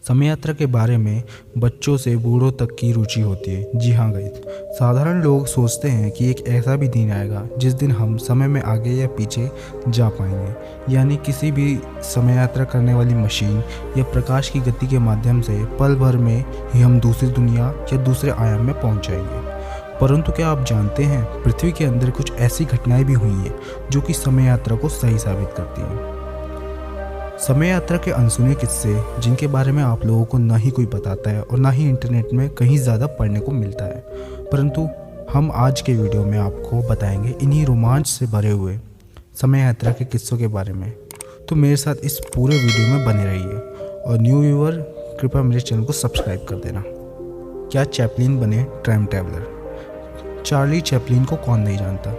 समय यात्रा के बारे में बच्चों से बूढ़ों तक की रुचि होती है। जी हाँ गाइस, साधारण लोग सोचते हैं कि एक ऐसा भी दिन आएगा जिस दिन हम समय में आगे या पीछे जा पाएंगे, यानी किसी भी समय यात्रा करने वाली मशीन या प्रकाश की गति के माध्यम से पल भर में ही हम दूसरी दुनिया या दूसरे आयाम में पहुंच जाएंगे। परंतु क्या आप जानते हैं, पृथ्वी के अंदर कुछ ऐसी घटनाएं भी हुई हैं जो कि समय यात्रा को सही साबित करती हैं। समय यात्रा के अनसुने किस्से जिनके बारे में आप लोगों को ना ही कोई बताता है और ना ही इंटरनेट में कहीं ज़्यादा पढ़ने को मिलता है, परंतु हम आज के वीडियो में आपको बताएंगे इन्हीं रोमांच से भरे हुए समय यात्रा के किस्सों के बारे में। तो मेरे साथ इस पूरे वीडियो में बने रहिए और न्यू व्यूअर कृपया मेरे चैनल को सब्सक्राइब कर देना। क्या चैपलिन बने टाइम ट्रैवलर? चार्ली चैपलिन को कौन नहीं जानता।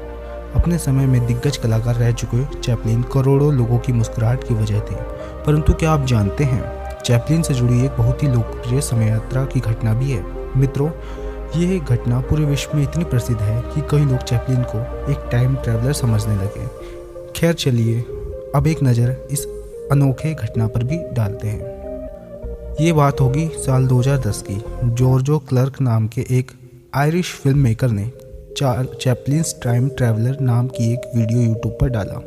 अपने समय में दिग्गज कलाकार रह चुके चैपलिन करोड़ों लोगों की मुस्कुराहट की वजह थे। परंतु क्या आप जानते हैं, चैपलिन से जुड़ी एक बहुत ही लोकप्रिय समय यात्रा की घटना भी है। मित्रों, ये घटना पूरे विश्व में इतनी प्रसिद्ध है कि कई लोग चैपलिन को एक टाइम ट्रैवलर समझने लगे। खैर चलिए, अब एक नज़र इस अनोखे घटना पर भी डालते हैं। ये बात होगी साल 2010 की। जॉर्जो क्लर्क नाम के एक आयरिश फिल्म मेकर ने चैपलिन्स टाइम ट्रैवलर नाम की एक वीडियो यूट्यूब पर डाला।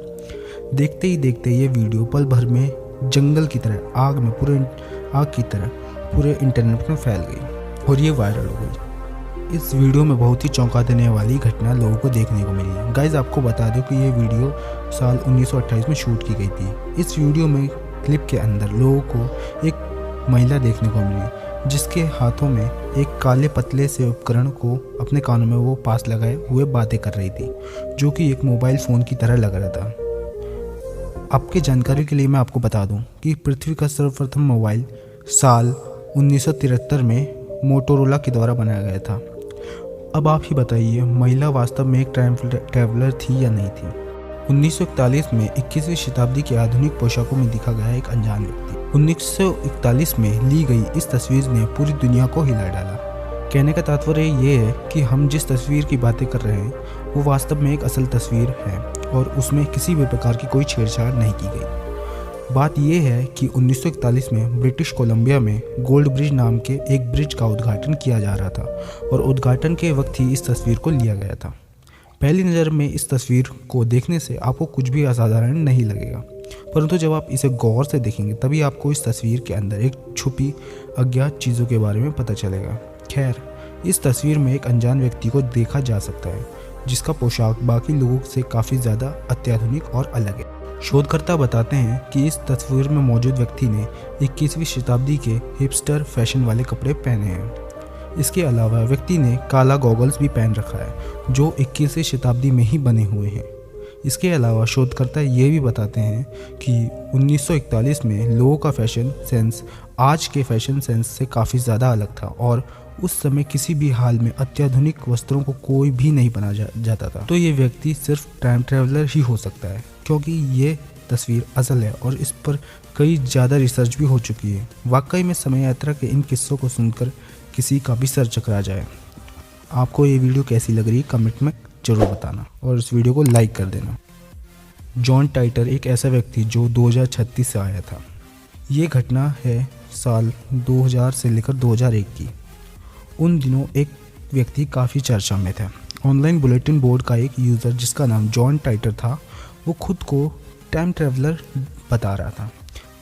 देखते ही देखते ये वीडियो पल भर में जंगल की तरह आग की तरह पूरे इंटरनेट में फैल गई और ये वायरल हो गई। इस वीडियो में बहुत ही चौंका देने वाली घटना लोगों को देखने को मिली। गाइस, आपको बता दूं कि ये वीडियो साल 1928 में शूट की गई थी। इस वीडियो में क्लिप के अंदर लोगों को एक महिला देखने को मिली जिसके हाथों में एक काले पतले से उपकरण को अपने कानों में वो पास लगाए हुए बातें कर रही थी, जो कि एक मोबाइल फ़ोन की तरह लग रहा था। आपकी जानकारी के लिए मैं आपको बता दूं कि पृथ्वी का सर्वप्रथम मोबाइल साल 1973 में मोटोरोला के द्वारा बनाया गया था। अब आप ही बताइए, महिला वास्तव में एक टाइम ट्रैवलर थी या नहीं थी? 1941 में 21वीं शताब्दी के आधुनिक पोशाकों में दिखा गया एक अनजान व्यक्ति 1941 में ली गई इस तस्वीर ने पूरी दुनिया को हिला डाला। कहने का तात्पर्य ये है कि हम जिस तस्वीर की बातें कर रहे हैं वो वास्तव में एक असल तस्वीर है और उसमें किसी भी प्रकार की कोई छेड़छाड़ नहीं की गई। बात यह है कि 1941 में ब्रिटिश कोलंबिया में गोल्ड ब्रिज नाम के एक ब्रिज का उद्घाटन किया जा रहा था और उद्घाटन के वक्त ही इस तस्वीर को लिया गया था। पहली नज़र में इस तस्वीर को देखने से आपको कुछ भी असाधारण नहीं लगेगा, परंतु जब आप इसे गौर से देखेंगे तभी आपको इस तस्वीर के अंदर एक छुपी अज्ञात चीज़ों के बारे में पता चलेगा। खैर, इस तस्वीर में एक अनजान व्यक्ति को देखा जा सकता है जिसका पोशाक बाकी लोगों से काफ़ी ज़्यादा अत्याधुनिक और अलग है। शोधकर्ता बताते हैं कि इस तस्वीर में मौजूद व्यक्ति ने 21वीं शताब्दी के हिपस्टर फैशन वाले कपड़े पहने हैं। इसके अलावा व्यक्ति ने काला गॉगल्स भी पहन रखा है जो 21वीं शताब्दी में ही बने हुए हैं। इसके अलावा शोधकर्ता ये भी बताते हैं कि 1941 में लोगों का फैशन सेंस आज के फैशन सेंस से काफ़ी ज़्यादा अलग था और उस समय किसी भी हाल में अत्याधुनिक वस्त्रों को कोई भी नहीं पहना जाता था। तो ये व्यक्ति सिर्फ टाइम ट्रैवलर ही हो सकता है, क्योंकि ये तस्वीर असल है और इस पर कई ज़्यादा रिसर्च भी हो चुकी है। वाकई में समय यात्रा के इन किस्सों को सुनकर किसी का भी सर चकरा जाए। आपको ये वीडियो कैसी लग रही है कमेंट में ज़रूर बताना और इस वीडियो को लाइक कर देना। जॉन टाइटर एक ऐसा व्यक्ति जो 2036 से आया था। ये घटना है साल 2000 से लेकर 2001 की। उन दिनों एक व्यक्ति काफ़ी चर्चा में था। ऑनलाइन बुलेटिन बोर्ड का एक यूज़र जिसका नाम जॉन टाइटर था, वो खुद को टाइम ट्रैवलर बता रहा था।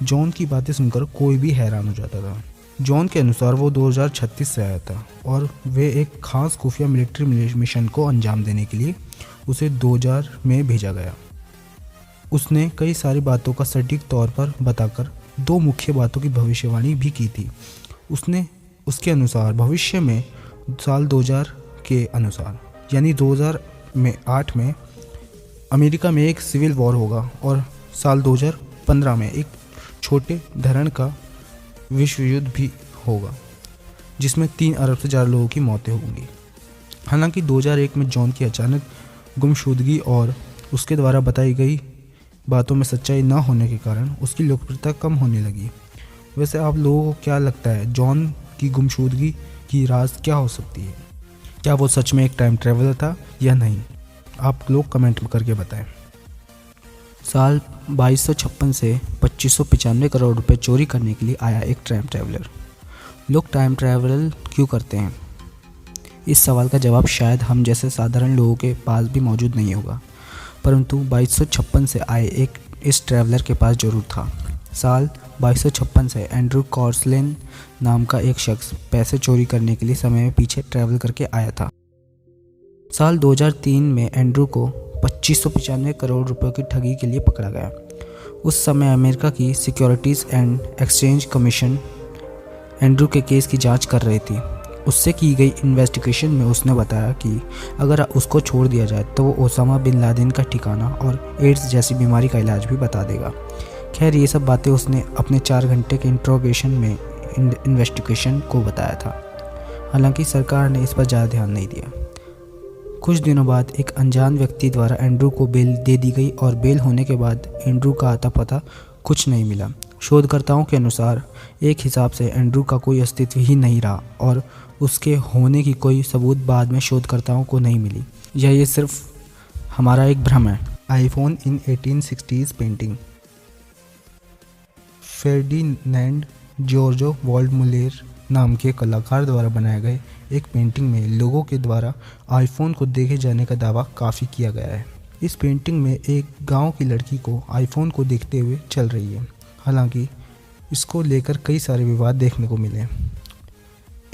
जॉन की बातें सुनकर कोई भी हैरान हो जाता था। जॉन के अनुसार वो 2036 से आया था और वे एक खास खुफिया मिलिट्री मिशन को अंजाम देने के लिए उसे 2000 में भेजा गया। उसने कई सारी बातों का सटीक तौर पर बताकर दो मुख्य बातों की भविष्यवाणी भी की थी। उसके अनुसार भविष्य में साल 2000 के अनुसार यानी 2008 में अमेरिका में एक सिविल वॉर होगा और साल 2015 में एक छोटे धरण का विश्व युद्ध भी होगा जिसमें 3 अरब से ज़्यादा लोगों की मौतें होंगी। हालांकि 2001 में जॉन की अचानक गुमशुदगी और उसके द्वारा बताई गई बातों में सच्चाई न होने के कारण उसकी लोकप्रियता कम होने लगी। वैसे आप लोगों को क्या लगता है, जॉन की गुमशुदगी की राज क्या हो सकती है? क्या वो सच में एक टाइम ट्रैवलर था या नहीं? आप लोग कमेंट करके बताएं। साल 2256 से 2595 करोड़ रुपए चोरी करने के लिए आया एक टाइम ट्रैवलर। लोग टाइम ट्रैवल क्यों करते हैं? इस सवाल का जवाब शायद हम जैसे साधारण लोगों के पास भी मौजूद नहीं होगा, परंतु 2256 से आए एक इस ट्रैवलर के पास जरूर था। साल 2256 से एंड्रू कॉर्सलेन नाम का एक शख्स पैसे चोरी करने के लिए समय में पीछे ट्रैवल करके आया था। साल 2003 में एंड्रू को 2595 करोड़ रुपए की ठगी के लिए पकड़ा गया। उस समय अमेरिका की securities and exchange commission Andrew के केस की जांच कर रही थी। उससे की गई इन्वेस्टिगेशन में उसने बताया कि अगर उसको छोड़ दिया जाए तो वो ओसामा बिन लादेन का ठिकाना और एड्स जैसी बीमारी का इलाज भी बता देगा। खैर, ये सब बातें उसने अपने 4 घंटे के इंट्रोगेशन में इन्वेस्टिगेशन को बताया था। हालांकि सरकार ने इस पर ज़्यादा ध्यान नहीं दिया। कुछ दिनों बाद एक अनजान व्यक्ति द्वारा एंड्रू को बेल दे दी गई और बेल होने के बाद एंड्रू का आता पता कुछ नहीं मिला। शोधकर्ताओं के अनुसार एक हिसाब से एंड्रू का कोई अस्तित्व ही नहीं रहा और उसके होने की कोई सबूत बाद में शोधकर्ताओं को नहीं मिली। ये सिर्फ हमारा एक भ्रम है। आईफोन इन 1860s पेंटिंग। फेर्डिनेंड जॉर्जो वॉल्डमुलेर नाम के कलाकार द्वारा बनाए गए एक पेंटिंग में लोगों के द्वारा आईफोन को देखे जाने का दावा काफ़ी किया गया है। इस पेंटिंग में एक गांव की लड़की को आईफोन को देखते हुए चल रही है। हालांकि इसको लेकर कई सारे विवाद देखने को मिले।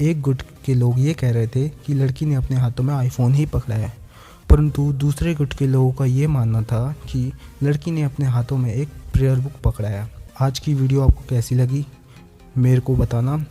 एक गुट के लोग ये कह रहे थे कि लड़की ने अपने हाथों में आईफोन ही पकड़ा है, परंतु दूसरे गुट के लोगों का ये मानना था कि लड़की ने अपने हाथों में एक प्रेयर बुक पकड़ा है। आज की वीडियो आपको कैसी लगी मेरे को बताना।